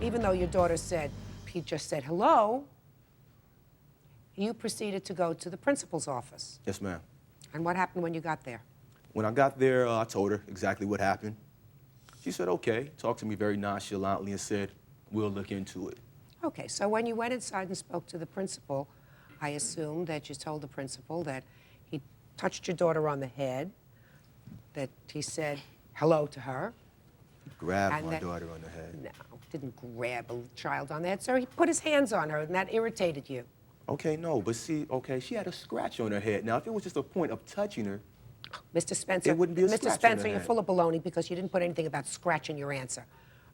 Even though your daughter said, he just said hello, you proceeded to go to the principal's office. Yes, ma'am. And what happened when you got there? When I got there, I told her exactly what happened. She said, okay, talked to me very nonchalantly and said, we'll look into it. Okay, so when you went inside and spoke to the principal, I assume that you told the principal that he touched your daughter on the head, that he said hello to her. Grabbed my daughter on the head. No, didn't grab a child on the head, sir. He put his hands on her, and that irritated you. Okay, no, but see, okay, she had a scratch on her head. Now, if it was just a point of touching her, Mr. Spencer, it wouldn't be a Mr. scratch on Spencer, her you're head. full of baloney because you didn't put anything about scratch in your answer.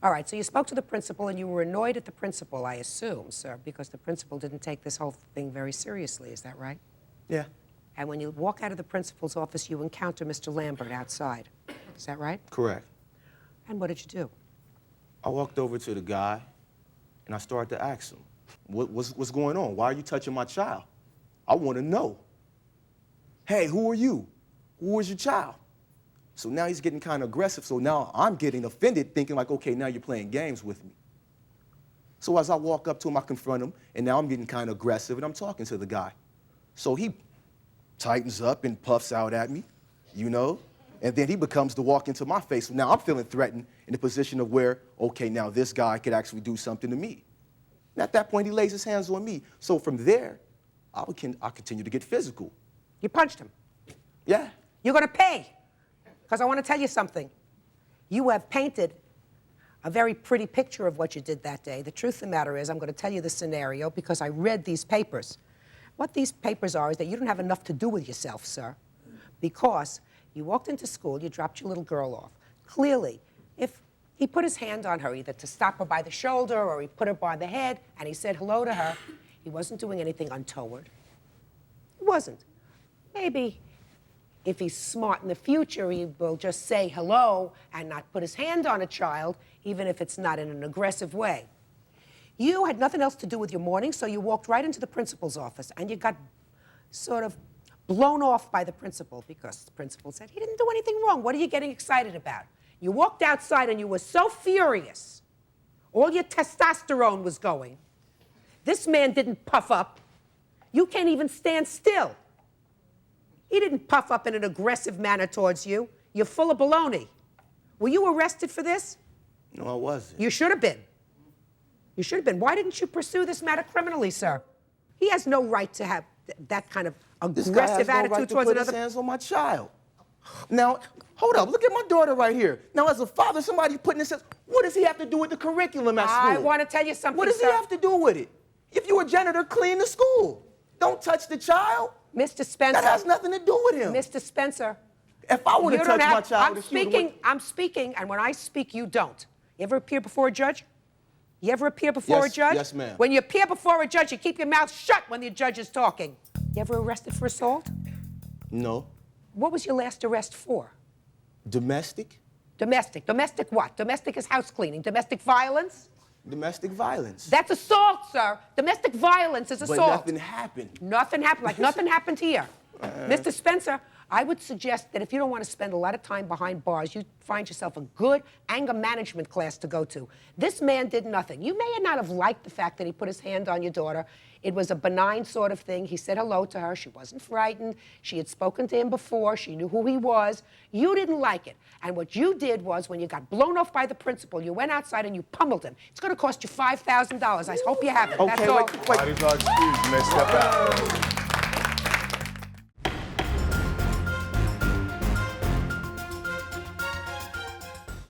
All right, so you spoke to the principal, and you were annoyed at the principal, I assume, sir, because the principal didn't take this whole thing very seriously. Is that right? Yeah. And when you walk out of the principal's office, you encounter Mr. Lambert outside. Is that right? Correct. And what did you do? I walked over to the guy, and I started to ask him, what's going on? Why are you touching my child? I want to know. Hey, who are you? Who is your child? So now he's getting kind of aggressive, so now I'm getting offended, thinking like, okay, now you're playing games with me. So as I walk up to him, I confront him, and now I'm getting kind of aggressive, and I'm talking to the guy. So he tightens up and puffs out at me, you know? And then he becomes to walk into my face. So now I'm feeling threatened in the position of where, okay, now this guy could actually do something to me. And at that point, he lays his hands on me. So from there, I continue to get physical. You punched him. Yeah. You're going to pay. Because I want to tell you something. You have painted a very pretty picture of what you did that day. The truth of the matter is, I'm going to tell you the scenario because I read these papers. What these papers are is that you don't have enough to do with yourself, sir, because you walked into school, you dropped your little girl off. Clearly, if he put his hand on her, either to stop her by the shoulder or he put her by the head, and he said hello to her, he wasn't doing anything untoward. He wasn't. Maybe if he's smart in the future, he will just say hello and not put his hand on a child, even if it's not in an aggressive way. You had nothing else to do with your morning, so you walked right into the principal's office, and you got sort of blown off by the principal because the principal said, he didn't do anything wrong. What are you getting excited about? You walked outside, and you were so furious. All your testosterone was going. This man didn't puff up. You can't even stand still. He didn't puff up in an aggressive manner towards you. You're full of baloney. Were you arrested for this? No, I wasn't. You should have been. You should have been. Why didn't you pursue this matter criminally, sir? He has no right to have that kind of aggressive attitude towards another. This guy has no right to put his hands on my child. Now, hold up. Look at my daughter right here. Now, as a father, somebody putting this, what does he have to do with the curriculum at school? I want to tell you something, What does he have to do with it? If you're a janitor, clean the school. Don't touch the child. Mr. Spencer. That has nothing to do with him. Mr. Spencer. If I would have touched my child, I'm speaking, and when I speak, you don't. You ever appear before a judge? You ever appear before a judge? Yes, ma'am. When you appear before a judge, you keep your mouth shut when the judge is talking. You ever arrested for assault? No. What was your last arrest for? Domestic? Domestic. Domestic what? Domestic is house cleaning. Domestic violence? Domestic violence. That's assault, sir. Domestic violence is assault. But nothing happened. Nothing happened, like nothing happened here. Mr. Spencer, I would suggest that if you don't want to spend a lot of time behind bars, you find yourself a good anger management class to go to. This man did nothing. You may not have liked the fact that he put his hand on your daughter. It was a benign sort of thing. He said hello to her. She wasn't frightened. She had spoken to him before. She knew who he was. You didn't like it. And what you did was, when you got blown off by the principal, you went outside and you pummeled him. It's going to cost you $5,000. I hope you have it. Okay, That's all. wait. Body's excused. You may step out.